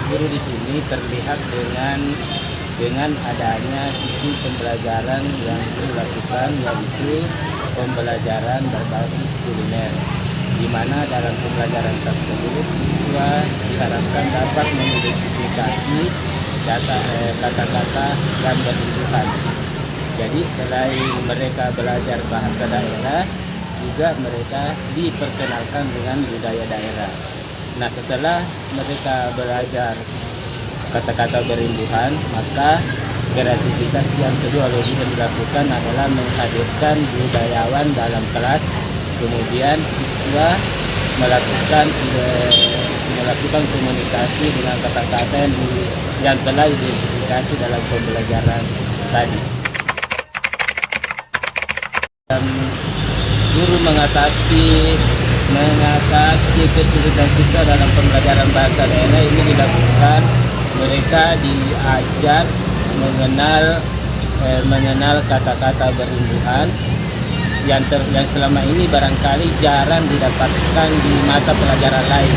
guru di sini terlihat dengan adanya sistem pembelajaran yang dilakukan, yaitu pembelajaran berbasis kuliner, di mana dalam pembelajaran tersebut siswa diharapkan dapat mengidentifikasi kata-kata yang berimbuhan. Jadi selain mereka belajar bahasa daerah, juga mereka diperkenalkan dengan budaya daerah. Nah, setelah mereka belajar kata-kata berimbuhan, maka kreativitas yang kedua lagi yang dilakukan adalah menghadirkan budayawan dalam kelas. Kemudian siswa melakukan komunikasi dengan kata-kata yang telah diidentifikasi dalam pembelajaran tadi. Guru mengatasi kesulitan siswa dalam pembelajaran bahasa daerah ini dilakukan, mereka diajar mengenal kata-kata berimbuhan yang selama ini barangkali jarang didapatkan di mata pelajaran lain.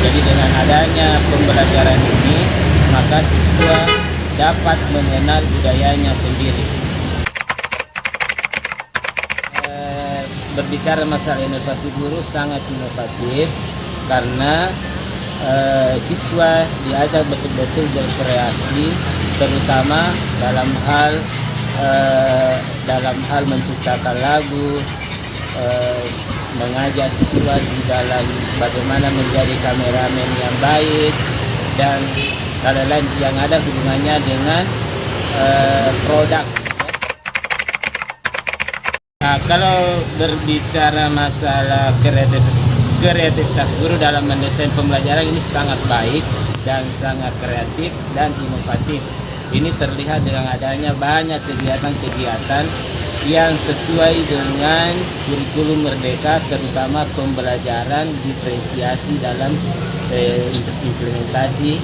Jadi dengan adanya pembelajaran ini, maka siswa dapat mengenal budayanya sendiri. Berbicara masalah inovasi guru sangat inovatif, karena siswa diajak betul-betul berkreasi, terutama dalam hal menciptakan lagu, mengajak siswa di dalam bagaimana menjadi kameramen yang baik, dan lain-lain yang ada hubungannya dengan produk. Nah, kalau berbicara masalah kreativitas guru dalam mendesain pembelajaran, ini sangat baik dan sangat kreatif dan inovatif. Ini terlihat dengan adanya banyak kegiatan-kegiatan yang sesuai dengan kurikulum Merdeka, terutama pembelajaran diferensiasi dalam implementasi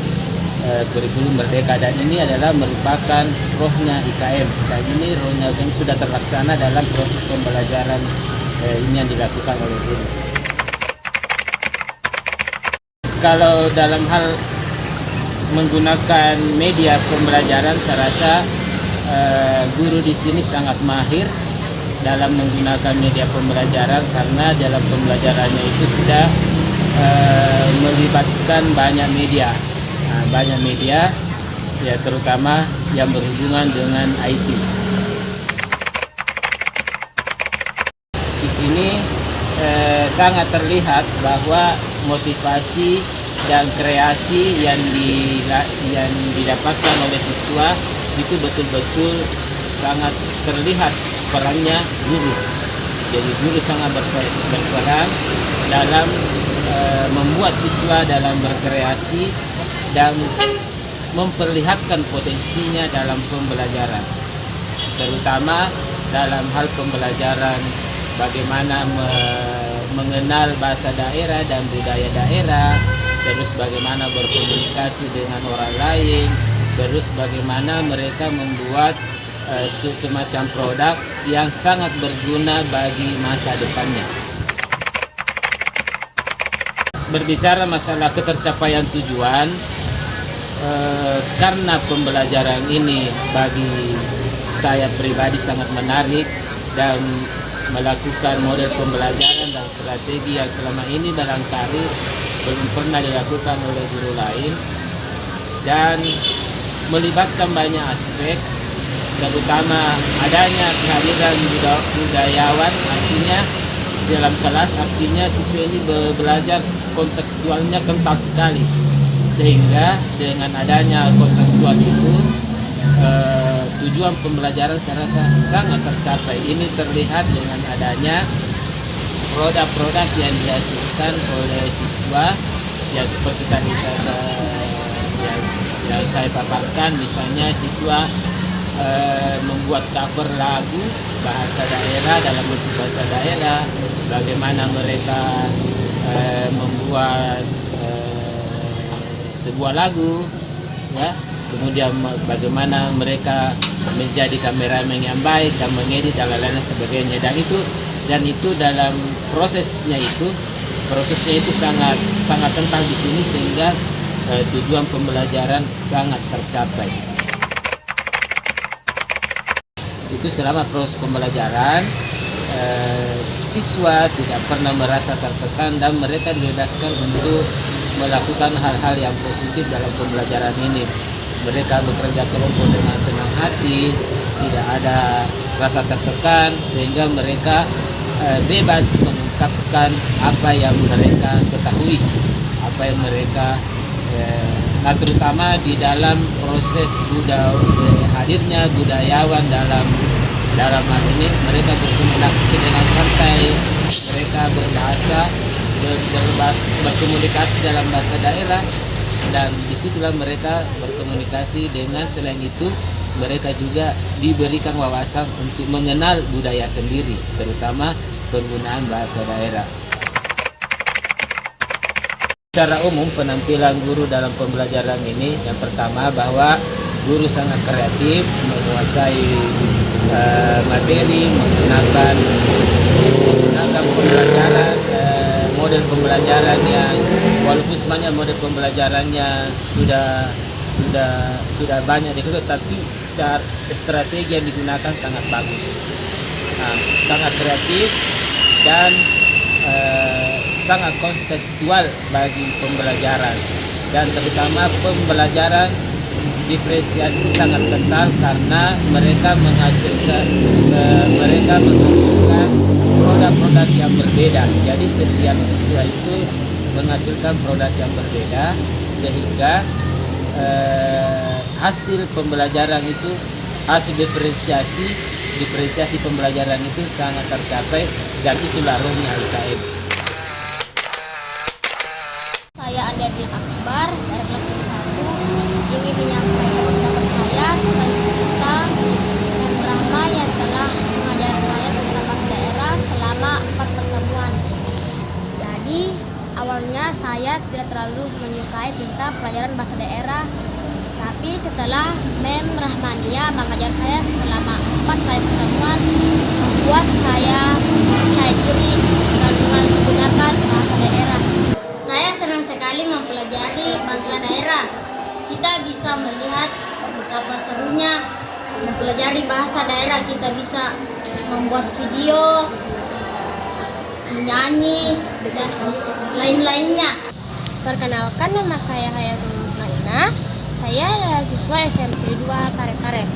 kurikulum Merdeka, dan ini adalah merupakan rohnya IKM, dan ini rohnya IKM sudah terlaksana dalam proses pembelajaran ini yang dilakukan oleh guru. Kalau dalam hal menggunakan media pembelajaran, saya rasa guru di sini sangat mahir dalam menggunakan media pembelajaran, karena dalam pembelajarannya itu sudah melibatkan banyak media. Banyak media, ya, terutama yang berhubungan dengan IT. Di sini sangat terlihat bahwa motivasi dan kreasi yang didapatkan oleh siswa itu betul-betul sangat terlihat perannya guru. Jadi guru sangat berperan dalam membuat siswa dalam berkreasi dan memperlihatkan potensinya dalam pembelajaran, terutama dalam hal pembelajaran bagaimana mengenal bahasa daerah dan budaya daerah, terus bagaimana berkomunikasi dengan orang lain, terus bagaimana mereka membuat semacam produk yang sangat berguna bagi masa depannya. Berbicara masalah ketercapaian tujuan, karena pembelajaran ini bagi saya pribadi sangat menarik, dan melakukan model pembelajaran dan strategi yang selama ini barangkali belum pernah dilakukan oleh guru lain, dan melibatkan banyak aspek, terutama adanya kehadiran budayawan, artinya dalam kelas, artinya siswa ini belajar kontekstualnya kental sekali, sehingga dengan adanya kontekstual itu tujuan pembelajaran saya rasa sangat tercapai. Ini terlihat dengan adanya produk-produk yang dihasilkan oleh siswa, yang seperti tadi yang saya paparkan, misalnya siswa membuat cover lagu bahasa daerah dalam bentuk bahasa daerah, bagaimana mereka membuat sebuah lagu, ya, kemudian bagaimana mereka menjadi kameramen yang baik dan mengedit dan lain-lain sebagainya, dan itu dalam prosesnya itu sangat kental di sini, sehingga tujuan pembelajaran sangat tercapai. Itu selama proses pembelajaran siswa tidak pernah merasa tertekan dan mereka dibebaskan untuk melakukan hal-hal yang positif dalam pembelajaran ini. Mereka bekerja kelompok dengan senang hati, tidak ada rasa tertekan, sehingga mereka bebas mengungkapkan apa yang mereka ketahui, apa yang mereka nah terutama di dalam proses hadirnya budayawan dalam hal ini, mereka berkomunikasi dengan santai, mereka berkomunikasi dalam bahasa daerah, dan disitulah mereka berkomunikasi dengan, selain itu mereka juga diberikan wawasan untuk mengenal budaya sendiri, terutama penggunaan bahasa daerah. Secara umum penampilan guru dalam pembelajaran ini, yang pertama bahwa guru sangat kreatif, menguasai materi, menggunakan pembelajaran, model pembelajaran yang walaupun sebenarnya model pembelajarannya sudah banyak diketahui, tapi strategi yang digunakan sangat bagus, sangat kreatif dan sangat kontekstual bagi pembelajaran, dan terutama pembelajaran diferensiasi sangat kental karena mereka menghasilkan produk-produk yang berbeda. Jadi setiap siswa itu menghasilkan produk yang berbeda, sehingga hasil pembelajaran itu, hasil diferensiasi pembelajaran itu sangat tercapai, dan itulah rohnya IKM. Saya Andi Akbar dari kelas 1 ingin menyampaikan pendapat saya tentang Mem Rahma yang telah mengajar saya tentang bahasa daerah selama 4 pertemuan. Jadi awalnya saya tidak terlalu menyukai tentang pelajaran bahasa daerah, tapi setelah Mem Rahmania mengajar saya selama 4 kali pertemuan, membuat saya percaya diri dengan menggunakan bahasa daerah. Saya senang sekali mempelajari bahasa daerah. Kita bisa melihat betapa serunya mempelajari bahasa daerah. Kita bisa membuat video, menyanyi, dan lain-lainnya. Perkenalkan, nama saya Hayatul Mutmainah. Saya adalah siswa SMP 2 Karet-Karet.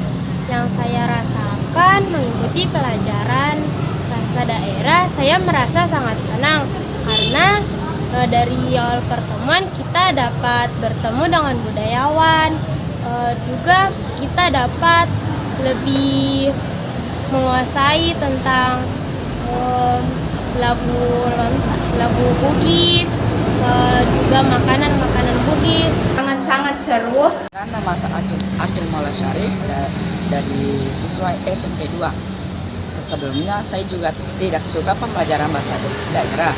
Yang saya rasakan mengikuti pelajaran bahasa daerah, saya merasa sangat senang karena dari awal pertemuan kita dapat bertemu dengan budayawan, juga kita dapat lebih menguasai tentang lagu Bugis, juga makanan Bugis. Sangat seru. Nama saya Akil Maula Syarif dari siswa SMP 2. Sebelumnya saya juga tidak suka pembelajaran bahasa daerah.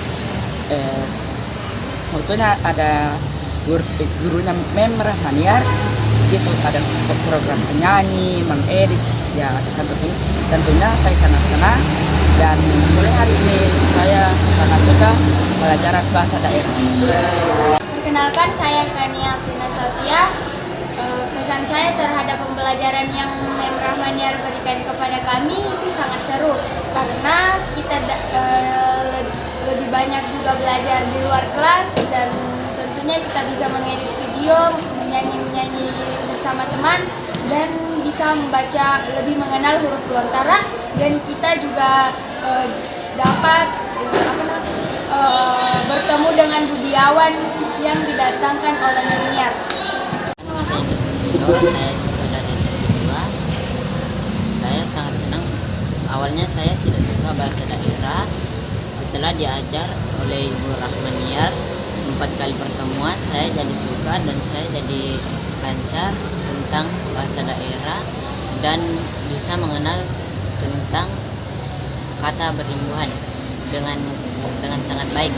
Waktunya ada gurunya Mem Rahmaniar, di situ ada program penyanyi, mengedit, ya tentunya saya sangat senang, dan mulai hari ini saya sangat suka pelajaran bahasa daerah. Perkenalkan, saya Kania Afrina Safia. Kesan saya terhadap pembelajaran yang Mem Rahmaniar berikan kepada kami itu sangat seru, karena kita lebih banyak juga belajar di luar kelas, dan tentunya kita bisa mengedit video, menyanyi bersama teman, dan bisa membaca, lebih mengenal huruf lontara, dan kita juga dapat bertemu dengan budayawan yang didatangkan oleh Rahmaniar. Nama saya Nur, saya siswa dari SMP 2. Saya sangat senang. Awalnya saya tidak suka bahasa daerah. Setelah diajar oleh Ibu Rahmaniar 4 kali pertemuan, saya jadi suka dan saya jadi lancar tentang bahasa daerah dan bisa mengenal tentang kata berimbuhan dengan sangat baik.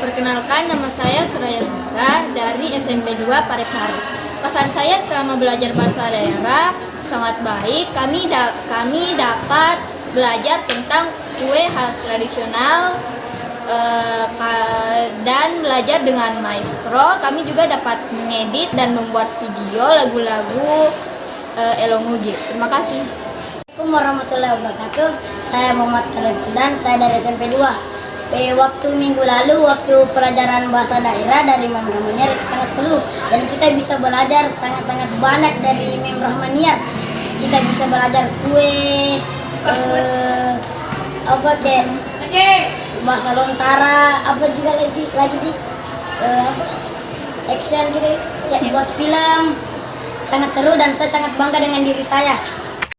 Perkenalkan, nama saya Suraya Zura dari SMP 2 Parepare. Kesan saya selama belajar bahasa daerah sangat baik. Kami dapat belajar tentang kue khas tradisional, dan belajar dengan maestro. Kami juga dapat mengedit dan membuat video lagu-lagu Elongugi. Terima kasih. Assalamualaikum warahmatullahi wabarakatuh. Saya Muhammad Khalil Fildan, saya dari SMP 2. Waktu minggu lalu, waktu pelajaran bahasa daerah dari Mem Rahmaniar itu sangat seru dan kita bisa belajar sangat-sangat banyak dari Mem Rahmaniar. Kita bisa belajar kue, apa kayak bahasa lontara, apa juga lagi di action gitu, kayak buat film. Sangat seru dan saya sangat bangga dengan diri saya.